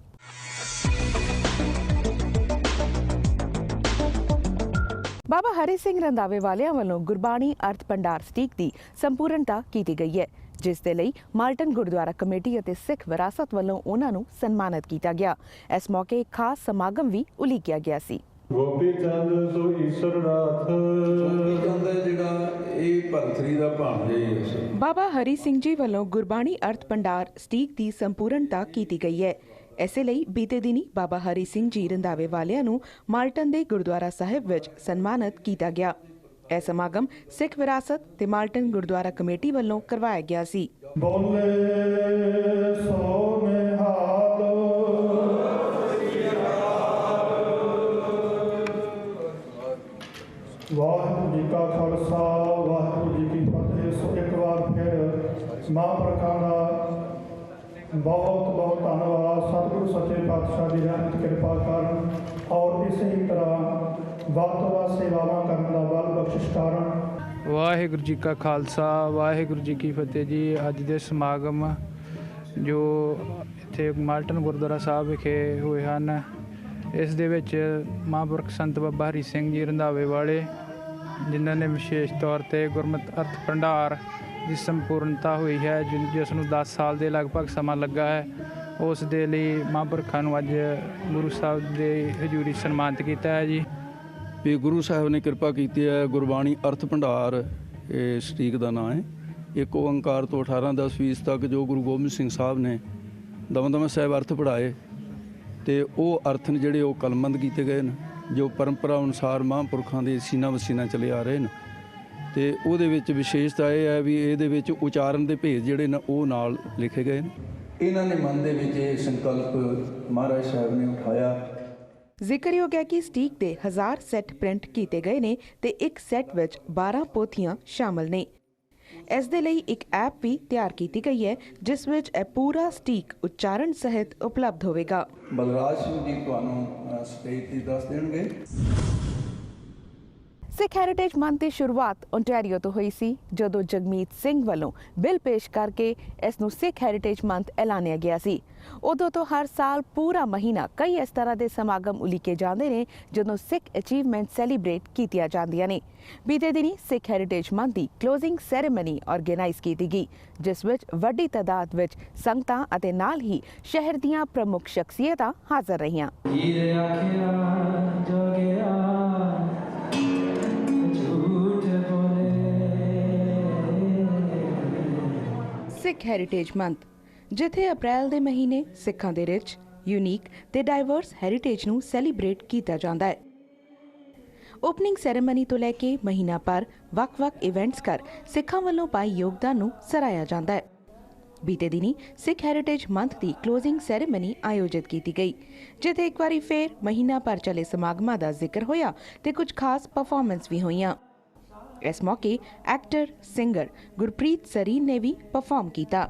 ਬਾਬਾ ਹਰੀ ਸਿੰਘ ਰੰਧਾਵੇ ਵਾਲਿਆਂ ਵੱਲੋਂ ਗੁਰਬਾਣੀ ਅਰਥ ਭੰਡਾਰ ਸਟੀਕ ਦੀ ਸੰਪੂਰਨਤਾ ਕੀਤੀ ਗਈ ਹੈ, ਜਿਸ ਦੇ ਲਈ ਮਾਲਟਨ ਗੁਰਦੁਆਰਾ ਕਮੇਟੀ ਅਤੇ ਸਿੱਖ ਵਿਰਾਸਤ ਵੱਲੋਂ ਉਹਨਾਂ ਨੂੰ ਸਨਮਾਨਿਤ ਕੀਤਾ ਗਿਆ। ਇਸ ਮੌਕੇ ਇੱਕ ਖਾਸ ਸਮਾਗਮ ਵੀ ਉਲੀਕਿਆ ਗਿਆ ਸੀ। ਗੋਪੀ ਚੰਦ ਸੋ ਈਸ਼ਰ ਨਾਥ, ਗੋਪੀ ਚੰਦ ਜਿਹੜਾ ਇਹ ਭਗਤਰੀ ਦਾ ਭਾਣਜਾ ਹੀ ਹੈ। ਬਾਬਾ ਹਰੀ ਸਿੰਘ ਜੀ ਵੱਲੋਂ ਗੁਰਬਾਣੀ ਅਰਥ ਭੰਡਾਰ ਸਟੀਕ ਦੀ ਸੰਪੂਰਨਤਾ ਕੀਤੀ ਗਈ ਹੈ। ਇਸੇ ਲਈ ਬੀਤੇ ਦਿਨੀ ਬਾਬਾ ਹਰੀ ਸਿੰਘ ਜੀ ਰੰਧਾਵੇ ਵਾਲਿਆਂ ਨੂੰ ਮਾਲਟਨ ਦੇ ਗੁਰਦੁਆਰਾ ਸਾਹਿਬ ਵਿੱਚ ਸਨਮਾਨਿਤ ਕੀਤਾ ਗਿਆ। ਇਹ ਸਮਾਗਮ ਸਿੱਖ ਵਿਰਾਸਤ ਤੇ ਮਾਲਟਨ ਗੁਰਦੁਆਰਾ ਕਮੇਟੀ ਵੱਲੋਂ ਕਰਵਾਇਆ ਗਿਆ ਸੀ। ਬੋਲੇ ਸੋ ਨਿਹਾਲ, ਵਾਹਿਗੁਰੂ ਜੀ ਕਾ ਖਾਲਸਾ ਵਾਹਿਗੁਰੂ ਜੀ ਕੀ ਫਤਿਹ। ਸੋ ਇੱਕ ਵਾਰ ਫਿਰ ਮਹਾਂਪੁਰਖਾਂ ਦਾ ਬਹੁਤ ਧੰਨਵਾਦ। ਸਤਿਗੁਰੂ ਸੱਚੇ ਪਾਤਸ਼ਾਹ ਦੀ ਰਹਿਮਤ ਕਿਰਪਾ ਕਰਨ ਔਰ ਇਸੇ ਤਰ੍ਹਾਂ ਵੱਧ ਤੋਂ ਵੱਧ ਸੇਵਾਵਾਂ ਕਰਨ ਦਾ ਬਲ ਬਖਸ਼ਿਸ਼ ਕਰਨ। ਵਾਹਿਗੁਰੂ ਜੀ ਕਾ ਖਾਲਸਾ ਵਾਹਿਗੁਰੂ ਜੀ ਕੀ ਫਤਿਹ ਜੀ। ਅੱਜ ਦੇ ਸਮਾਗਮ ਜੋ ਇੱਥੇ ਮਾਲਟਨ ਗੁਰਦੁਆਰਾ ਸਾਹਿਬ ਵਿਖੇ ਹੋਏ ਹਨ, ਇਸ ਦੇ ਵਿੱਚ ਮਹਾਂਪੁਰਖ ਸੰਤ ਬਾਬਾ ਹਰੀ ਸਿੰਘ ਜੀ ਰੰਧਾਵੇ ਵਾਲੇ, ਜਿਨ੍ਹਾਂ ਨੇ ਵਿਸ਼ੇਸ਼ ਤੌਰ 'ਤੇ ਗੁਰਮਤਿ ਅਰਥ ਭੰਡਾਰ ਦੀ ਸੰਪੂਰਨਤਾ ਹੋਈ ਹੈ, ਜਿਸ ਨੂੰ 10 ਸਾਲ ਦੇ ਲਗਭਗ ਸਮਾਂ ਲੱਗਾ ਹੈ, ਉਸ ਦੇ ਲਈ ਮਹਾਂਪੁਰਖਾਂ ਨੂੰ ਅੱਜ ਗੁਰੂ ਸਾਹਿਬ ਦੇ ਹਜ਼ੂਰੀ ਸਨਮਾਨਿਤ ਕੀਤਾ ਹੈ ਜੀ। ਵੀ ਗੁਰੂ ਸਾਹਿਬ ਨੇ ਕਿਰਪਾ ਕੀਤੀ ਹੈ। ਗੁਰਬਾਣੀ ਅਰਥ ਭੰਡਾਰ ਇਹ ਸਟੀਕ ਦਾ ਨਾਂ ਹੈ। ਇੱਕ ਓਂਕਾਰ ਤੋਂ 18-10 ਤੱਕ ਜੋ ਗੁਰੂ ਗੋਬਿੰਦ ਸਿੰਘ ਸਾਹਿਬ ਨੇ ਦਮਦਮਾ ਸਾਹਿਬ ਅਰਥ ਪੜ੍ਹਾਏ, ਤੇ ਉਹ ਅਰਥ ਨੇ ਜਿਹੜੇ ਉਹ ਕਲਮਬੰਦ ਕੀਤੇ ਗਏ ਨੇ, ਜੋ ਪਰੰਪਰਾ ਅਨੁਸਾਰ ਮਹਾਂਪੁਰਖਾਂ ਦੇ ਸੀਨਾ ਵਸੀਨਾ ਚਲੇ ਆ ਰਹੇ ਨੇ। ਤੇ ਉਹਦੇ ਵਿੱਚ ਵਿਸ਼ੇਸ਼ਤਾ ਇਹ ਹੈ ਵੀ ਇਹਦੇ ਵਿੱਚ ਉਚਾਰਨ ਦੇ ਭੇਦ ਜਿਹੜੇ ਨੇ ਉਹ ਨਾਲ ਲਿਖੇ ਗਏ ਨੇ। ਇਹਨਾਂ ਨੇ ਮਨ ਦੇ ਵਿੱਚ ਇਹ ਸੰਕਲਪ ਮਹਾਰਾਜ ਸਾਹਿਬ ਨੇ ਉਠਾਇਆ ਜ਼ਿਕਰਯੋਗ ਹੈ ਕਿ ਸਟੀਕ ਦੇ 1000 ਸੈੱਟ ਪ੍ਰਿੰਟ ਕੀਤੇ ਗਏ ਨੇ ਤੇ ਇੱਕ ਸੈੱਟ ਵਿੱਚ 12 ਪੋਥੀਆਂ ਸ਼ਾਮਲ ਨੇ। ਇਸ ਦੇ ਲਈ ਇੱਕ ਐਪ ਵੀ ਤਿਆਰ ਕੀਤੀ ਗਈ ਹੈ ਜਿਸ ਵਿੱਚ ਇਹ ਪੂਰਾ ਸਟੀਕ ਉਚਾਰਨ ਸਹਿਤ ਉਪਲਬਧ ਹੋਵੇਗਾ। ਬਲਰਾਜ ਸਿੰਘ ਜੀ ਤੁਹਾਨੂੰ ਸਟੇਜ ਦੀ ਦੱਸ ਦੇਣਗੇ। ਸਿੱਖ ਹੈਰੀਟੇਜ ਮੰਥ ਦੀ ਸ਼ੁਰੂਆਤ ਓਨਟਾਰੀਓ ਤੋਂ ਹੋਈ ਸੀ, ਜਦੋਂ ਜਗਮੀਤ ਸਿੰਘ ਵੱਲੋਂ ਬਿੱਲ ਪੇਸ਼ ਕਰਕੇ ਇਸ ਨੂੰ ਸਿੱਖ ਹੈਰੀਟੇਜ ਮੰਥ ਐਲਾਨਿਆ ਗਿਆ ਸੀ। ਉਦੋਂ ਤੋਂ ਹਰ ਸਾਲ ਪੂਰਾ ਮਹੀਨਾ ਕਈ ਇਸ ਤਰ੍ਹਾਂ ਦੇ ਸਮਾਗਮ ਉਲੀਕੇ ਜਾਂਦੇ ਨੇ ਜਦੋਂ ਸਿੱਖ ਅਚੀਵਮੈਂਟ ਸੈਲੀਬ੍ਰੇਟ ਕੀਤੀਆਂ ਜਾਂਦੀਆਂ ਨੇ। ਬੀਤੇ ਦਿਨੀ ਸਿੱਖ ਹੈਰੀਟੇਜ ਮੰਥ ਦੀ ਕਲੋਜ਼ਿੰਗ ਸੈਰੇਮਨੀ ਆਰਗੇਨਾਈਜ਼ ਕੀਤੀ ਗਈ, ਜਿਸ ਵਿੱਚ ਵੱਡੀ ਤਾਦਾਦ ਵਿੱਚ ਸੰਗਤਾਂ ਅਤੇ ਨਾਲ ਹੀ ਸ਼ਹਿਰ ਦੀਆਂ ਪ੍ਰਮੁੱਖ ਸ਼ਖਸੀਅਤਾਂ ਹਾਜ਼ਰ ਰਹੀਆਂ। ਸਿੱਖ ਹੈਰੀਟੇਜ ਮੰਥ, ਜਿੱਥੇ ਅਪ੍ਰੈਲ ਦੇ ਮਹੀਨੇ ਸਿੱਖਾਂ ਦੇ ਰਿਚ, ਯੂਨੀਕ ਤੇ ਡਾਈਵਰਸ ਹੈਰੀਟੇਜ ਨੂੰ ਸੈਲੀਬ੍ਰੇਟ ਕੀਤਾ ਜਾਂਦਾ ਹੈ। ਓਪਨਿੰਗ ਸੈਰੇਮਨੀ ਤੋਂ ਲੈ ਕੇ ਮਹੀਨਾ ਭਰ ਵੱਖ-ਵੱਖ ਇਵੈਂਟਸ ਕਰ ਸਿੱਖਾਂ ਵੱਲੋਂ ਪਾਏ ਯੋਗਦਾਨ ਨੂੰ ਸਰਾਹਿਆ ਜਾਂਦਾ ਹੈ। ਬੀਤੇ ਦਿਨੀ ਸਿੱਖ ਹੈਰੀਟੇਜ ਮੰਥ ਦੀ ਕਲੋਜ਼ਿੰਗ ਸੈਰੇਮਨੀ ਆਯੋਜਿਤ ਕੀਤੀ ਗਈ, ਜਿੱਥੇ ਇੱਕ ਵਾਰੀ ਫੇਰ ਮਹੀਨਾ ਭਰ ਚੱਲੇ ਸਮਾਗਮਾਂ ਦਾ ਜ਼ਿਕਰ ਹੋਇਆ ਤੇ ਕੁਝ ਖਾਸ ਪਰਫਾਰਮੈਂਸ ਵੀ ਹੋਈਆਂ। ਇਸ ਮੌਕੇ ਐਕਟਰ ਸਿੰਗਰ ਗੁਰਪ੍ਰੀਤ ਸਰੀਨ ਨੇ ਵੀ ਪਰਫਾਰਮ ਕੀਤਾ।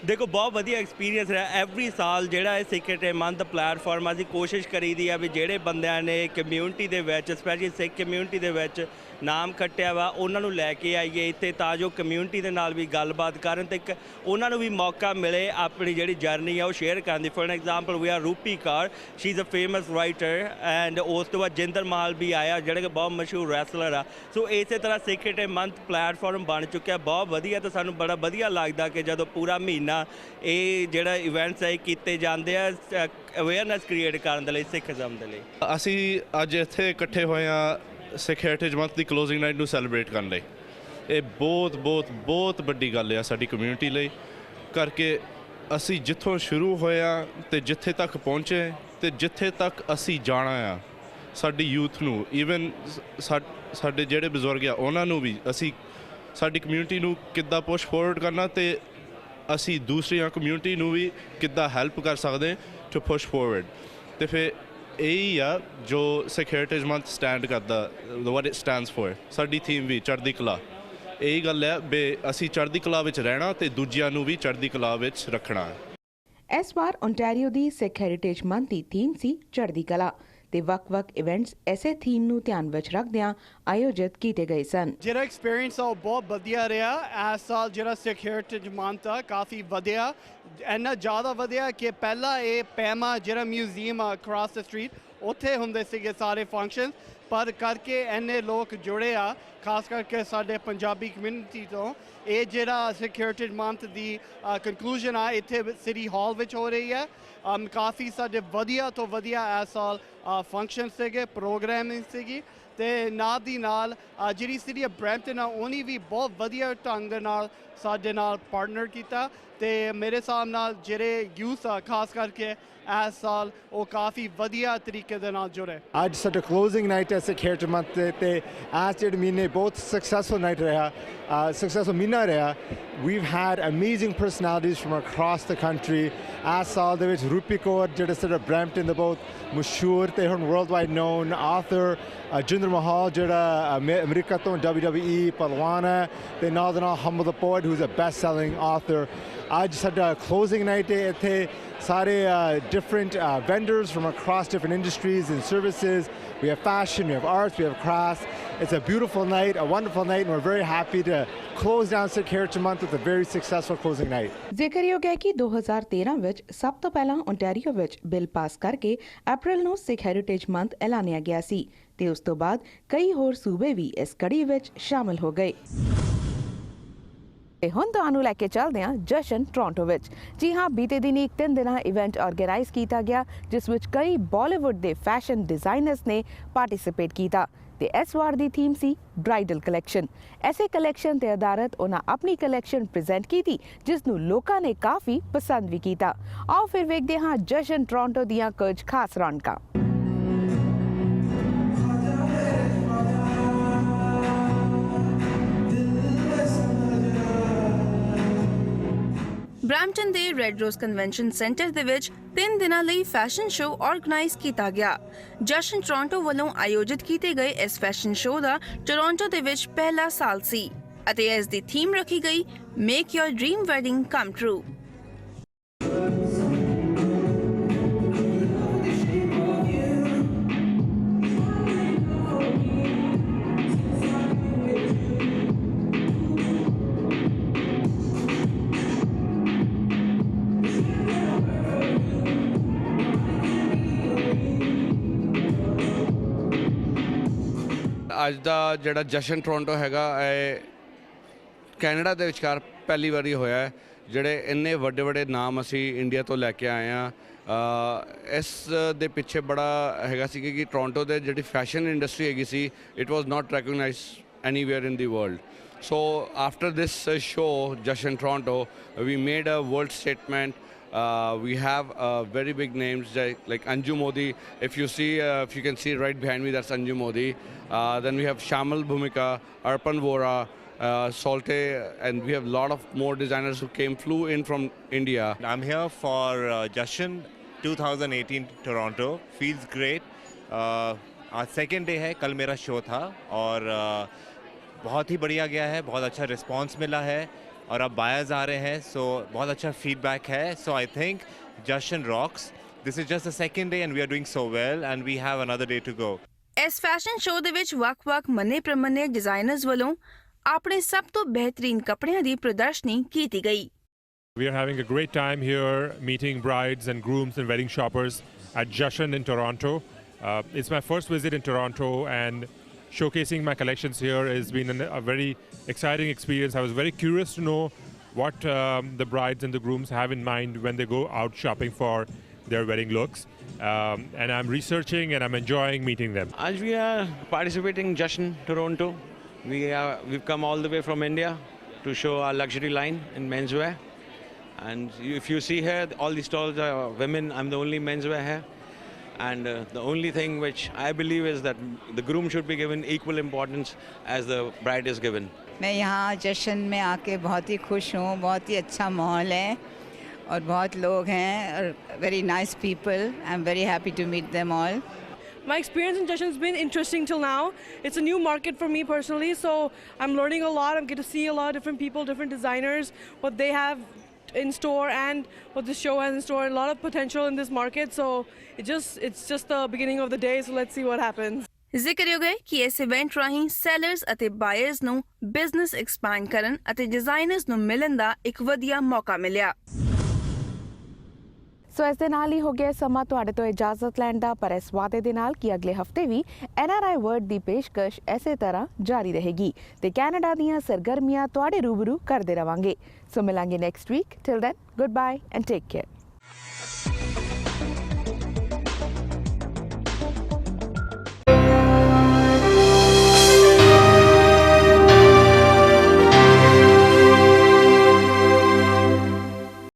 देखो बहुत वधिया एक्सपीरियंस रहा। एवरी साल ਜਿਹੜਾ ਇਹ ਸਿੱਖ ਹੈਰੀਟੇਜ ਮੰਥ ਪਲੇਟਫਾਰਮ ਅਸੀਂ ਕੋਸ਼ਿਸ਼ ਕਰੀਦੀ ਆ ਵੀ ਜਿਹੜੇ ਬੰਦਿਆਂ ਨੇ ਕਮਿਊਨਿਟੀ ਦੇ ਵਿੱਚ ਸਪੈਸ਼ਲੀ ਸਿੱਖ ਕਮਿਊਨਿਟੀ ਦੇ ਵਿੱਚ ਨਾਮ ਖੱਟਿਆ ਵਾ ਉਹਨਾਂ ਨੂੰ ਲੈ ਕੇ ਆਈਏ ਇੱਥੇ, ਤਾਂ ਜੋ ਕਮਿਊਨਿਟੀ ਦੇ ਨਾਲ ਵੀ ਗੱਲਬਾਤ ਕਰਨ ਤੇ ਇੱਕ ਉਹਨਾਂ ਨੂੰ ਵੀ ਮੌਕਾ ਮਿਲੇ ਆਪਣੀ ਜਿਹੜੀ ਜਰਨੀ ਆ ਉਹ ਸ਼ੇਅਰ ਕਰਨ ਦੀ। For example we are Rupi Kaur, she is a famous writer and ਉਸ ਤੋਂ ਬਾਅਦ ਜਿੰਦਰ ਮਾਲ ਵੀ ਆਇਆ ਜਿਹੜੇ ਕਿ ਬਹੁਤ ਮਸ਼ਹੂਰ ਰੈਸਲਰ ਆ। ਸੋ ਇਸੇ ਤਰ੍ਹਾਂ ਸਿੱਖ ਹੈਰੀਟੇਜ ਮੰਥ ਪਲੇਟਫਾਰਮ ਬਣ ਚੁੱਕਿਆ, ਬਹੁਤ ਵਧੀਆ। ਤੇ ਸਾਨੂੰ ਬੜਾ ਵਧੀਆ ਲੱਗਦਾ ਕਿ ਜਦੋਂ ਪੂਰਾ ਮਹੀਨਾ ਇਹ ਜਿਹੜਾ ਇਵੈਂਟਸ ਹੈ ਕੀਤੇ ਜਾਂਦੇ ਆ ਅਵੇਅਰਨੈਸ ਕ੍ਰੀਏਟ ਕਰਨ ਦੇ ਲਈ ਸਿੱਖਜ਼ਮ ਦੇ ਲਈ। ਅਸੀਂ ਅੱਜ ਇੱਥੇ ਇਕੱਠੇ ਹੋਏ ਹਾਂ ਸਿੱਖ ਹੈਰੀਟੇਜ ਮੰਥ ਦੀ ਕਲੋਜ਼ਿੰਗ ਨਾਈਟ ਨੂੰ ਸੈਲੀਬ੍ਰੇਟ ਕਰਨ ਲਈ। ਇਹ ਬਹੁਤ ਵੱਡੀ ਗੱਲ ਆ ਸਾਡੀ ਕਮਿਊਨਿਟੀ ਲਈ, ਕਰਕੇ ਅਸੀਂ ਜਿੱਥੋਂ ਸ਼ੁਰੂ ਹੋਇਆ ਤੇ ਜਿੱਥੇ ਤੱਕ ਪਹੁੰਚੇ ਤੇ ਜਿੱਥੇ ਤੱਕ ਅਸੀਂ ਜਾਣਾ ਆ, ਸਾਡੀ ਯੂਥ ਨੂੰ, ਈਵਨ ਸਾਡੇ ਜਿਹੜੇ ਬਜ਼ੁਰਗ ਆ ਉਹਨਾਂ ਨੂੰ ਵੀ ਅਸੀਂ ਸਾਡੀ ਕਮਿਊਨਿਟੀ ਨੂੰ ਕਿੱਦਾਂ ਪੁਸ਼ ਫੋਰਵਰਡ ਕਰਨਾ ਤੇ ਅਸੀਂ ਦੂਸਰੀਆਂ ਕਮਿਊਨਿਟੀ ਨੂੰ ਵੀ ਕਿੱਦਾਂ ਹੈਲਪ ਕਰ ਸਕਦੇ ਟੂ ਪੁਸ਼ ਫੋਰਵਰਡ। ਤੇ ਫਿਰ ਇਹੀ ਆ ਜੋ ਸਿੱਖ ਹੈਰੀਟੇਜ ਮੰਥ ਸਟੈਂਡ ਕਰਦਾ, ਵਾਟ ਇਟ ਸਟੈਂਡਸ ਫੋਰ। ਸਾਡੀ ਥੀਮ ਵੀ ਚੜ੍ਹਦੀ ਕਲਾ, ਇਹੀ ਗੱਲ ਹੈ ਵੀ ਅਸੀਂ ਚੜ੍ਹਦੀ ਕਲਾ ਵਿੱਚ ਰਹਿਣਾ ਤੇ ਦੂਜਿਆਂ ਨੂੰ ਵੀ ਚੜ੍ਹਦੀ ਕਲਾ ਵਿੱਚ ਰੱਖਣਾ। ਇਸ ਵਾਰ ਓਨਟਾਰੀਓ ਦੀ ਸਿੱਖ ਹੈਰੀਟੇਜ ਮੰਥ ਦੀ ਥੀਮ ਸੀ ਚੜ੍ਹਦੀ ਕਲਾ ਤੇ ਵੱਖ-ਵੱਖ ਇਵੈਂਟਸ ਐਸੇ ਥੀਮ ਨੂੰ ਧਿਆਨ ਵਿੱਚ ਰੱਖਦਿਆਂ ਆਯੋਜਿਤ ਕੀਤੇ ਗਏ ਸਨ। ਜਿਹੜਾ ਐਕਸਪੀਰੀਅੰਸ ਆ ਉਹ ਬਹੁਤ ਵਧੀਆ ਰਿਹਾ। ਇਸ ਸਾਲ ਜਿਹੜਾ ਸਿੱਖ ਹੈਰੀਟੇਜ ਮੰਥ ਆ ਕਾਫੀ ਵਧੀਆ, ਇੰਨਾ ਜ਼ਿਆਦਾ ਵਧੀਆ ਕਿ ਪਹਿਲਾਂ ਇਹ ਪੈਮਾ ਜਿਹੜਾ ਮਿਊਜ਼ੀਅਮ ਆ ਅਕ੍ਰਾਸ ਦ ਸਟਰੀਟ ਉੱਥੇ ਹੁੰਦੇ ਸੀਗੇ ਸਾਰੇ ਫੰਕਸ਼ਨ, ਪਰ ਕਰਕੇ ਇੰਨੇ ਲੋਕ ਜੁੜੇ ਆ ਖਾਸ ਕਰਕੇ ਸਾਡੇ ਪੰਜਾਬੀ ਕਮਿਊਨਿਟੀ ਤੋਂ। ਇਹ ਜਿਹੜਾ ਸਿੱਖ ਹੈਰੀਟੇਜ ਮੰਥ ਦੀ ਕੰਕਲੂਜਨ ਆ ਇੱਥੇ ਸਿਟੀ ਹਾਲ ਵਿੱਚ ਹੋ ਰਹੀ ਹੈ। ਕਾਫੀ ਸਾਡੇ ਵਧੀਆ ਤੋਂ ਵਧੀਆ ਇਸ ਸਾਲ ਫੰਕਸ਼ਨ ਸੀਗੇ, ਪ੍ਰੋਗਰਾਮਿੰਗ ਸੀਗੀ ਤੇ ਨਾਲ ਦੀ ਨਾਲ ਜਿਹੜੀ ਸਿਟੀ ਬਰੈਂਪਟਨ ਆ ਉਹਨੇ ਵੀ ਬਹੁਤ ਵਧੀਆ ਢੰਗ ਦੇ ਨਾਲ ਸਾਡੇ ਨਾਲ ਪਾਰਟਨਰ ਕੀਤਾ ਤੇ ਮੇਰੇ ਹਿਸਾਬ ਨਾਲ ਜਿਹੜੇ ਯੂਥ ਆ ਖਾਸ ਕਰਕੇ ਇਸ ਸਾਲ ਉਹ ਕਾਫੀ ਵਧੀਆ ਤਰੀਕੇ ਦੇ ਨਾਲ ਜੁੜੇ। ਅੱਜ ਸਾਡਾ ਕਲੋਜ਼ਿੰਗ ਨਾਈਟ ਹੈ ਸਿੱਖ ਹੈਰੀਟੇਜ ਮੰਥ ਤੇ ਇਸ ਜਿਹੜੇ ਮਹੀਨੇ ਬਹੁਤ ਸਕਸੈਸਫੁਲ ਨਾਈਟ ਰਿਹਾ, ਸਕਸੈਸਫੁਲ ਮਹੀਨਾ ਰਿਹਾ। We've had amazing personalities from across the country. ਇਸ ਸਾਲ ਦੇ ਵਿੱਚ ਰੂਪੀ ਕੌਰ ਜਿਹੜੇ ਸਾਡਾ ਬਰੈਂਪਟਨ ਦੇ ਬਹੁਤ ਮਸ਼ਹੂਰ ਤੇ ਹੁਣ world wide non author, Jinder Mahal ਜਿਹੜਾ ਅਮਰੀਕਾ ਤੋਂ WWE ਪਹਿਲਵਾਨ ਹੈ ਤੇ ਨਾਲ ਦੇ ਨਾਲ ਹਮਦ ਦ poet who's a best selling author। ਅੱਜ ਸਾਡਾ ਕਲੋਜ਼ਿੰਗ ਨਾਈਟ ਹੈ, ਇੱਥੇ ਸਾਰੇ different vendors from across different industries and services. We have fashion, we have arts, we have crafts. It's a beautiful night, a wonderful night, and we're very happy to close down Sikh Heritage Month with a very successful closing night. ਜ਼ਿਕਰਯੋਗ ਹੈ ਕਿ 2013 ਵਿੱਚ ਸਭ ਤੋਂ ਪਹਿਲਾਂ Ontario ਵਿੱਚ bill pass ਕਰਕੇ ਅਪ੍ਰੈਲ ਨੂੰ ਸਿੱਖ ਹੈਰੀਟੇਜ ਮੰਥ ਐਲਾਨਿਆ ਗਿਆ ਸੀ ਤੇ ਉਸ ਤੋਂ ਬਾਅਦ ਕਈ ਹੋਰ ਸੂਬੇ ਵੀ ਇਸ ਕੜੀ ਵਿੱਚ ਸ਼ਾਮਲ ਹੋ ਗਏ। ਹੁਣ ਤੁਹਾਨੂੰ ਲੈ ਕੇ ਚੱਲਦੇ ਹਾਂ ਜਸ਼ਨ ਟੋਰਾਂਟੋ ਵਿੱਚ। ਜੀ ਹਾਂ, ਬੀਤੇ ਦਿਨ ਇੱਕ 3 ਦਿਨਾਂ ਇਵੈਂਟ ਆਰਗੇਨਾਈਜ਼ ਕੀਤਾ ਗਿਆ ਜਿਸ ਵਿੱਚ ਕਈ ਬਾਲੀਵੁੱਡ ਦੇ ਫੈਸ਼ਨ ਡਿਜ਼ਾਈਨਰਸ ਨੇ ਪਾਰਟਿਸਿਪੇਟ ਕੀਤਾ ਤੇ ਇਸ ਵਾਰ ਦੀ ਥੀਮ ਸੀ ਬ੍ਰਾਈਡਲ ਕਲੈਕਸ਼ਨ। ਐਸੇ ਕਲੈਕਸ਼ਨ ਤੇ ਆਧਾਰਿਤ ਉਹਨਾਂ ਆਪਣੀ ਕਲੈਕਸ਼ਨ ਪ੍ਰੈਜ਼ੈਂਟ ਕੀਤੀ ਜਿਸ ਨੂੰ ਲੋਕਾਂ ਨੇ ਕਾਫੀ ਪਸੰਦ ਵੀ ਕੀਤਾ। ਆਓ ਫਿਰ ਵੇਖਦੇ ਹਾਂ ਜਸ਼ਨ ਟੋਰਾਂਟੋ ਦੀਆਂ ਕੁਝ ਖਾਸ ਰੌਣਕਾਂ। ਬਰੈਂਪਟਨ ਦੇ ਰੈੱਡ ਰੋਜ਼ ਕਨਵੈਨਸ਼ਨ ਸੈਂਟਰ ਦੇ ਵਿੱਚ 3 ਦਿਨਾਂ ਲਈ ਫੈਸ਼ਨ ਸ਼ੋਅ ਆਰਗੇਨਾਈਜ਼ ਕੀਤਾ ਗਿਆ। ਜਸ਼ਨ ਟੋਰਾਂਟੋ ਵੱਲੋਂ ਆਯੋਜਿਤ ਕੀਤੇ ਗਏ ਇਸ ਫੈਸ਼ਨ ਸ਼ੋਅ ਦਾ ਟੋਰਾਂਟੋ ਦੇ ਵਿੱਚ ਪਹਿਲਾ ਸਾਲ ਸੀ ਅਤੇ ਇਸ ਦੀ ਥੀਮ ਰੱਖੀ ਗਈ ਮੇਕ ਯੋਰ ਡ੍ਰੀਮ ਵੈਡਿੰਗ ਕਮ ਟਰੂ। ਅੱਜ ਦਾ ਜਿਹੜਾ ਜਸ਼ਨ ਟੋਰਾਂਟੋ ਹੈਗਾ ਇਹ ਕੈਨੇਡਾ ਦੇ ਵਿਚਕਾਰ ਪਹਿਲੀ ਵਾਰੀ ਹੋਇਆ ਹੈ। ਜਿਹੜੇ ਇੰਨੇ ਵੱਡੇ ਵੱਡੇ ਨਾਮ ਅਸੀਂ ਇੰਡੀਆ ਤੋਂ ਲੈ ਕੇ ਆਏ ਹਾਂ, ਇਸ ਦੇ ਪਿੱਛੇ ਬੜਾ ਹੈਗਾ ਸੀ ਕਿ ਟੋਰਾਂਟੋ ਦੇ ਜਿਹੜੀ ਫੈਸ਼ਨ ਇੰਡਸਟਰੀ ਹੈਗੀ ਸੀ it was not recognised anywhere in the world. So after this show, Jashan Toronto, we made a world statement. We have very big names like Anju Modi. If you can see right behind me, that's Anju Modi. Then we have Shamal Bhumika, Arpan Vora, Solte, and we have a lot of more designers who flew in from India. I'm here for Jashan 2018 Toronto. Feels great. आज second day है, कल मेरा show था और बहुत ही बढ़िया गया है, बहुत अच्छा रिस्पांस मिला है और अब बायर्स आ रहे हैं, सो बहुत अच्छा फीडबैक है। So I think Jashan rocks. This is just the second day and we are doing so well and we have another day to go. ਇਸ ਫੈਸ਼ਨ ਸ਼ੋਅ ਦੇ ਵਿੱਚ ਵੱਖ-ਵੱਖ ਮੰਨੇ ਪ੍ਰਮੰਨੇ ਡਿਜ਼ਾਈਨਰਸ ਵੱਲੋਂ ਆਪਣੇ ਸਭ ਤੋਂ ਬਿਹਤਰੀਨ ਕੱਪੜਿਆਂ ਦੀ ਪ੍ਰਦਰਸ਼ਨੀ ਕੀਤੀ ਗਈ। We are having a great time here meeting brides and grooms and wedding shoppers at Jashan in Toronto. It's my first visit in Toronto and showcasing my collections here has been a very exciting experience. I was very curious to know what the brides and the grooms have in mind when they go out shopping for their wedding looks. And I'm researching and I'm enjoying meeting them. As we are participating in Jashan Toronto, we've come all the way from India to show our luxury line in menswear. And if you see here, all the stalls are women. I'm the only menswear here. And the only thing which I believe is that the groom should be given equal importance as the bride is given. मैं यहाँ जश्न में आके बहुत ही खुश हूँ। बहुत ही अच्छा माहौल है और बहुत लोग हैं और very nice people. I'm very happy to meet them all. My experience in Jashan has been interesting till now. It's a new market for me personally, so I'm learning a lot. I'm getting to see a lot of different people, different designers, what they have in store and what the show has in store. A lot of potential in this market, so it's just the beginning of the day, so let's see what happens. ਜ਼ਿਕਰਯੋਗ ਹੈ ਕਿ ਇਸ event ਰਾਹੀਂ sellers ਅਤੇ buyers ਨੂੰ business expand ਕਰਨ ਅਤੇ designers ਨੂੰ ਮਿਲਣ ਦਾ ਇੱਕ ਵਧੀਆ ਮੌਕਾ ਮਿਲਿਆ। ਸੋ ਇਸ ਦੇ ਨਾਲ ਹੀ ਹੋ ਗਿਆ ਸਮਾਂ ਤੁਹਾਡੇ ਤੋਂ ਇਜਾਜ਼ਤ ਲੈਣ ਦਾ, ਪਰ ਇਸ ਵਾਅਦੇ ਦੇ ਨਾਲ ਕਿ ਅਗਲੇ ਹਫਤੇ ਵੀ NRI ਵਰਡ ਦੀ ਪੇਸ਼ਕਸ਼ ਇਸੇ ਤਰ੍ਹਾਂ ਜਾਰੀ ਰਹੇਗੀ ਤੇ ਕੈਨੇਡਾ ਦੀਆਂ ਸਰਗਰਮੀਆਂ ਤੁਹਾਡੇ ਰੂਬਰੂ ਕਰਦੇ ਰਵਾਂਗੇ। ਸੋ ਮਿਲਾਂਗੇ next week. Till then good bye and take care.